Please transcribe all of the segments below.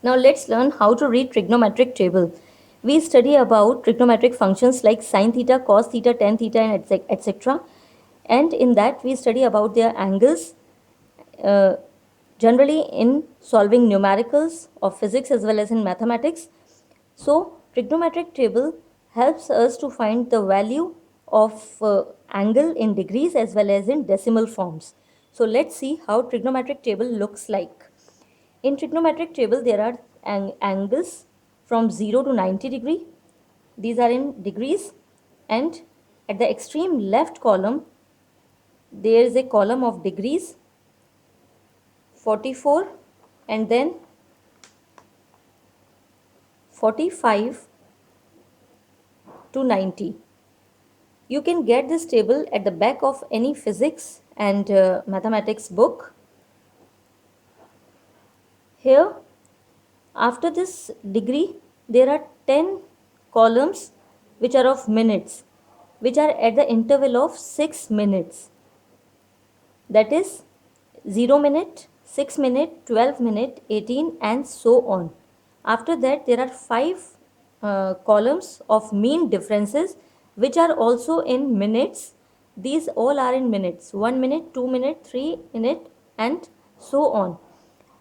Now let's learn how to read trigonometric table. We study about trigonometric functions like sine theta, cos theta, tan theta, and etc. And in that we study about their angles, uh, generally in solving numericals of physics as well as in mathematics. So trigonometric table helps us to find the value of angle in degrees as well as in decimal forms. So let's see how trigonometric table looks like. In trigonometric table, there are angles from 0 to 90 degree. These are in degrees, and at the extreme left column, there is a column of degrees, 44, and then 45 to 90. You can get this table at the back of any physics and mathematics book. Here, after this degree, there are 10 columns which are of minutes, which are at the interval of 6 minutes. That is 0 minute, 6 minute, 12 minute, 18 and so on. After that, there are 5 columns of mean differences which are also in minutes. These all are in minutes, 1 minute, 2 minute, 3 minute and so on.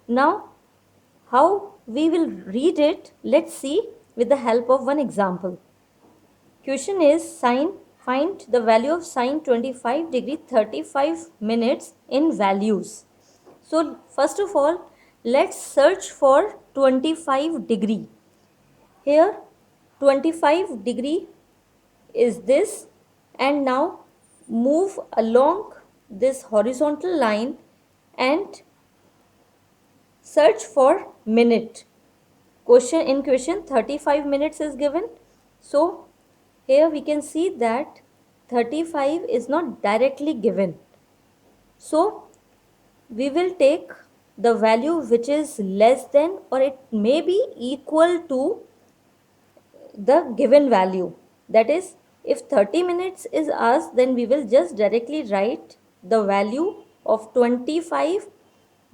Now, how we will read it, let's see with the help of one example. Question is find the value of sine 25 degree 35 minutes in values. So first of all, let's search for 25 degree. Here 25 degree is this, and now move along this horizontal line and search for minute. Question 35 minutes is given. So here we can see that 35 is not directly given. So we will take the value which is less than or it may be equal to the given value. That is, if 30 minutes is asked, then we will just directly write the value of 25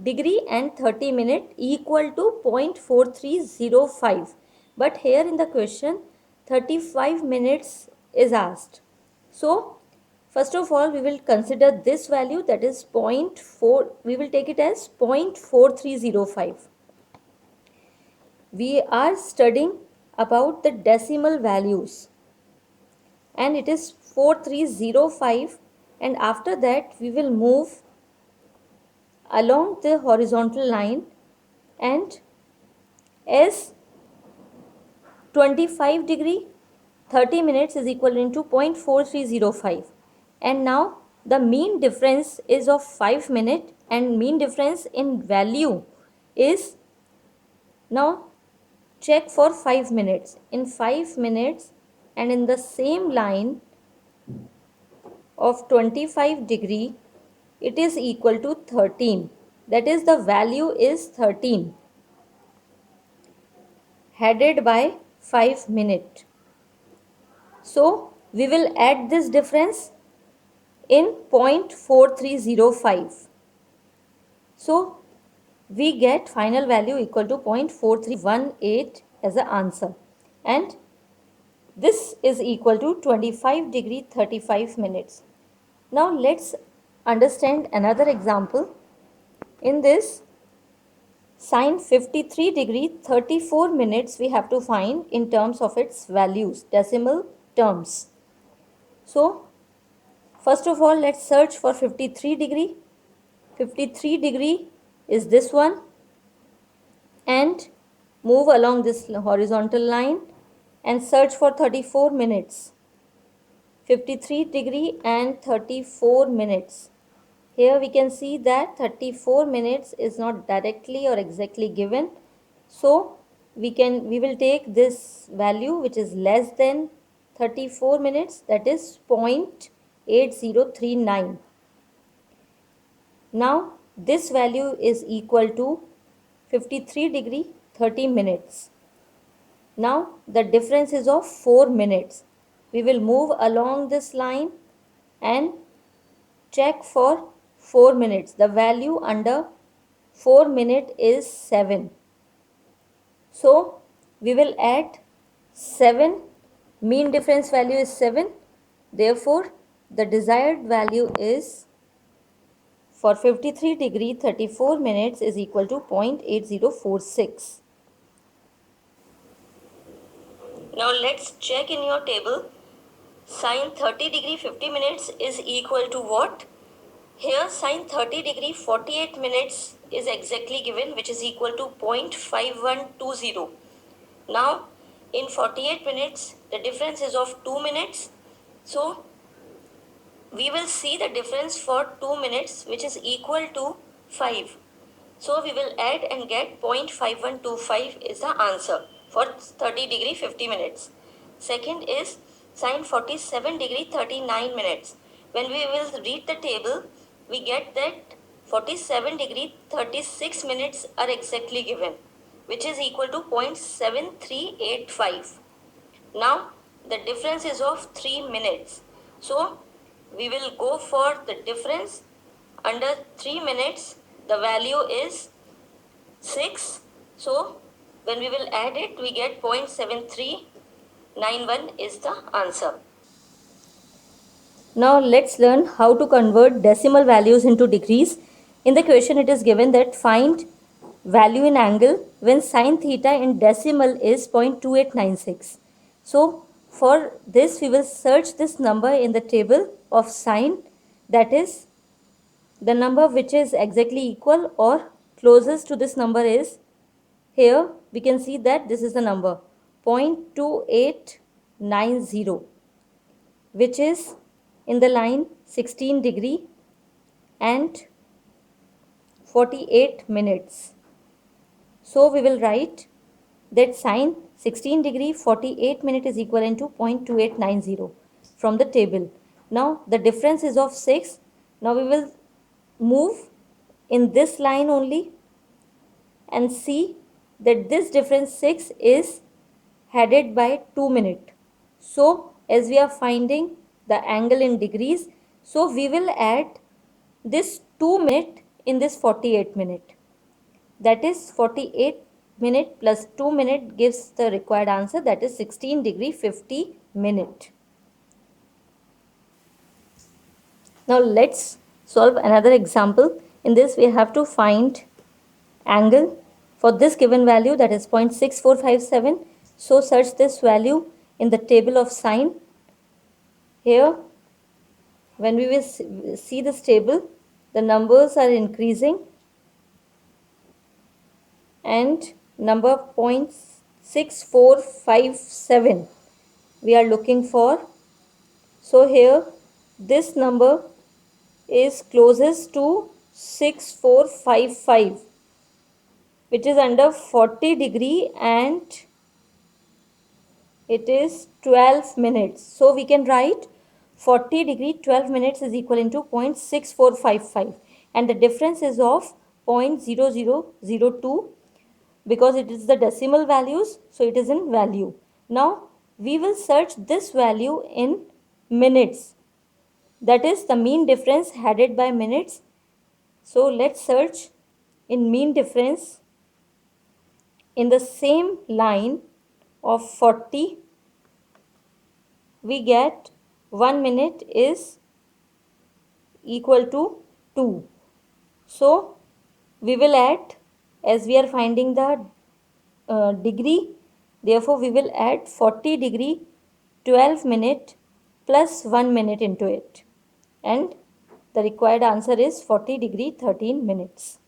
degree and 30 minute equal to 0.4305. But here in the question 35 minutes is asked. So first of all we will consider this value, that is 0.4, we will take it as 0.4305. We are studying about the decimal values and it is 4305, and after that we will move along the horizontal line, and as 25 degree 30 minutes is equal to 0.4305, and now the mean difference is of 5 minutes and mean difference in value is, now check for 5 minutes. In 5 minutes and in the same line of 25 degree, it is equal to 13. That is, the value is 13 headed by 5 minutes. So we will add this difference in 0.4305. So we get final value equal to 0.4318 as the answer, and this is equal to 25 degree 35 minutes. Now let's understand another example. In this, sine 53 degree 34 minutes we have to find in terms of its values, decimal terms. So first of all, let's search for 53 degree. 53 degree is this one, and move along this horizontal line and search for 34 minutes. 53 degree and 34 minutes. Here we can see that 34 minutes is not directly or exactly given. So we will take this value which is less than 34 minutes, that is 0.8039. Now this value is equal to 53 degree 30 minutes. Now the difference is of 4 minutes. We will move along this line and check for 4 minutes. The value under 4 minute is 7. So we will add 7. Mean difference value is 7. Therefore the desired value is for 53 degree 34 minutes is equal to 0.8046. Now let's check in your table. Sine 30 degree 50 minutes is equal to what? Here sine 30 degree 48 minutes is exactly given, which is equal to 0.5120. Now in 48 minutes the difference is of 2 minutes. So we will see the difference for 2 minutes, which is equal to 5. So we will add and get 0.5125 is the answer for 30 degree 50 minutes. Second is sine 47 degree 39 minutes. When we will read the table, we get that 47 degree 36 minutes are exactly given, which is equal to 0.7385. Now the difference is of 3 minutes. So we will go for the difference under 3 minutes. The value is 6. So when we will add it, we get 0.7391 is the answer. Now let's learn how to convert decimal values into degrees. In the question it is given that find value in angle when sine theta in decimal is 0.2896. So for this we will search this number in the table of sine, that is the number which is exactly equal or closest to this number is, here we can see that this is the number 0.2890, which is in the line 16 degree and 48 minutes. So we will write that sine 16 degree 48 minute is equivalent to 0.2890 from the table. Now the difference is of 6. Now we will move in this line only and see that this difference 6 is headed by 2 minute. So as we are finding the angle in degrees, so we will add this 2 minute in this 48 minute. That is 48 minute plus 2 minute gives the required answer, that is 16 degree 50 minute. Now let's solve another example. In this we have to find angle for this given value, that is 0.6457. So search this value in the table of sine. Here when we will see this table, the numbers are increasing and number 0.6457 we are looking for. So here this number is closest to 6455, which is under 40 degree and it is 12 minutes. So we can write 40 degree 12 minutes is equal into 0.6455 and the difference is of 0.0002 because it is the decimal values, so it is in value. Now we will search this value in minutes, that is the mean difference headed by minutes. So let's search in mean difference in the same line of 40. We get 1 minute is equal to 2. So we will add, as we are finding the degree, therefore we will add 40 degree 12 minute plus 1 minute into it, and the required answer is 40 degree 13 minutes.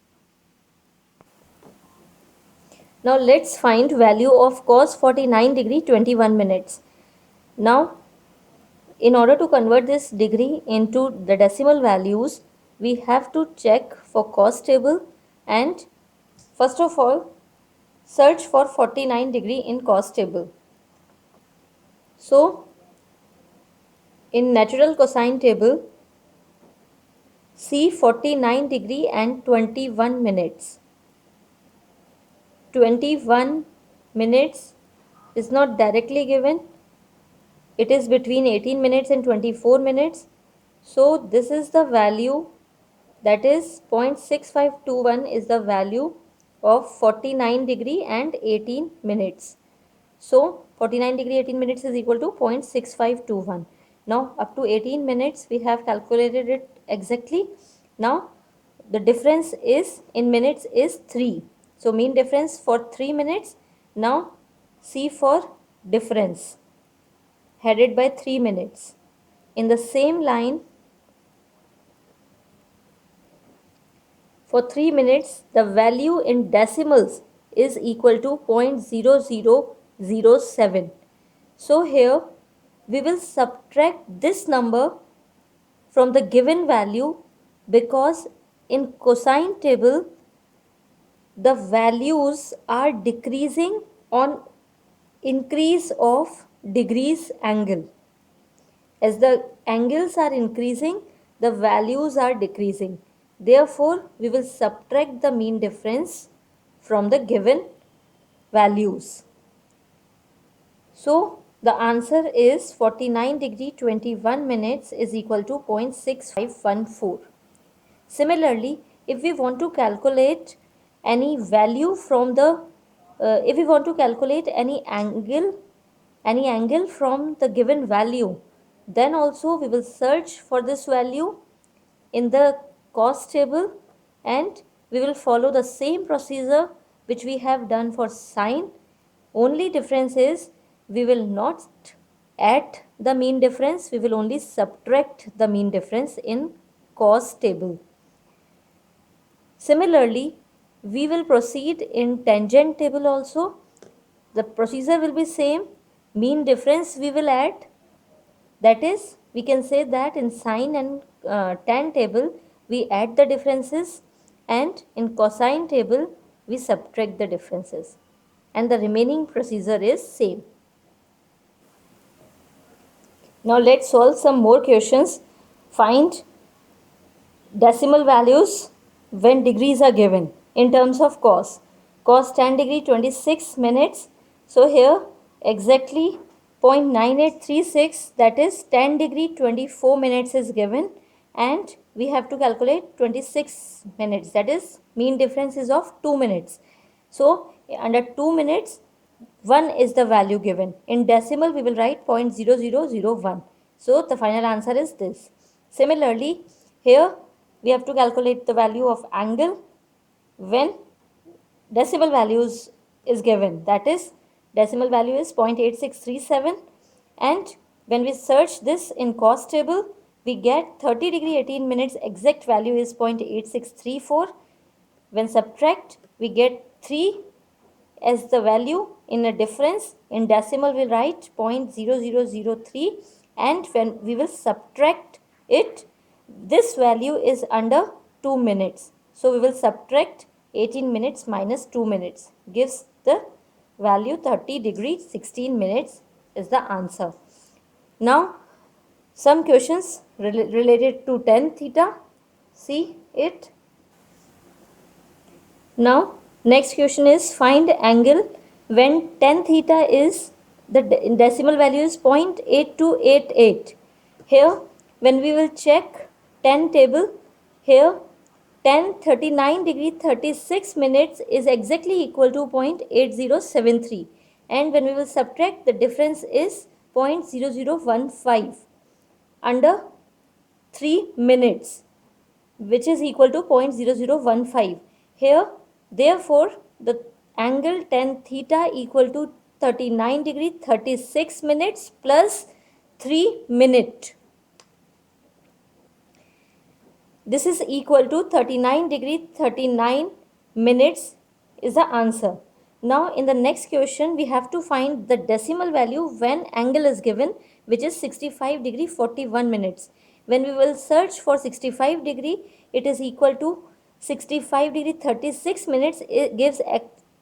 Now let's find value of cos 49 degree 21 minutes. Now in order to convert this degree into the decimal values, we have to check for cos table and first of all search for 49 degree in cos table. So in natural cosine table, see 49 degree and 21 minutes. 21 minutes is not directly given. It is between 18 minutes and 24 minutes. So this is the value, that is 0.6521 is the value of 49 degree and 18 minutes. So 49 degree 18 minutes is equal to 0.6521. Now up to 18 minutes we have calculated it exactly. Now the difference is in minutes is 3. So mean difference for 3 minutes. Now C for difference headed by 3 minutes. In the same line, for 3 minutes, the value in decimals is equal to 0.0007. So here we will subtract this number from the given value because in cosine table the values are decreasing on increase of degrees angle. As the angles are increasing, the values are decreasing. Therefore, we will subtract the mean difference from the given values. So, the answer is 49 degree 21 minutes is equal to 0.6514. Similarly, if we want to calculate any value from the, if we want to calculate any angle from the given value, then also we will search for this value in the cos table and we will follow the same procedure which we have done for sine. Only difference is we will not add the mean difference, we will only subtract the mean difference in cos table. Similarly, we will proceed in tangent table also. The procedure will be same. Mean difference we will add. That is, we can say that in sine and tan table, we add the differences and in cosine table, we subtract the differences. And the remaining procedure is same. Now let's solve some more questions. Find decimal values when degrees are given in terms of cos. Cos 10 degree 26 minutes. So here exactly 0.9836, that is 10 degree 24 minutes is given and we have to calculate 26 minutes, that is mean difference is of 2 minutes. So under 2 minutes 1 is the value given. In decimal we will write 0.0001. So the final answer is this. Similarly, here we have to calculate the value of angle when decimal values is given. That is decimal value is 0.8637 and when we search this in cos table we get 30 degree 18 minutes exact value is 0.8634. When subtract we get 3 as the value in a difference. In decimal we'll write 0.0003 and when we will subtract it, this value is under 2 minutes. So we will subtract 18 minutes minus 2 minutes gives the value 30 degree 16 minutes is the answer. Now some questions related to tan theta. See it. Now next question is find angle when tan theta is the decimal value is 0.8288. Here when we will check tan table, here tan 39 degree 36 minutes is exactly equal to 0.8073 and when we will subtract the difference is 0.0015 under 3 minutes which is equal to 0.0015. Here therefore the angle tan theta equal to 39 degree 36 minutes plus 3 minute. This is equal to 39 degree 39 minutes is the answer. Now in the next question we have to find the decimal value when angle is given which is 65 degree 41 minutes. When we will search for 65 degree it is equal to 65 degree 36 minutes, it gives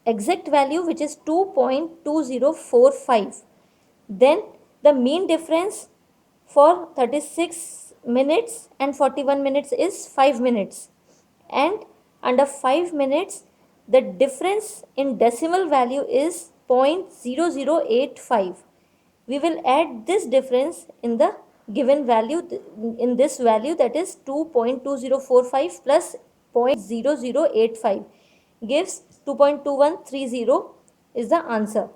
exact value which is 2.2045. Then the mean difference for 36 minutes and 41 minutes is 5 minutes and under 5 minutes the difference in decimal value is 0.0085. We will add this difference in the given value in this value, that is 2.2045 plus 0.0085 gives 2.2130 is the answer.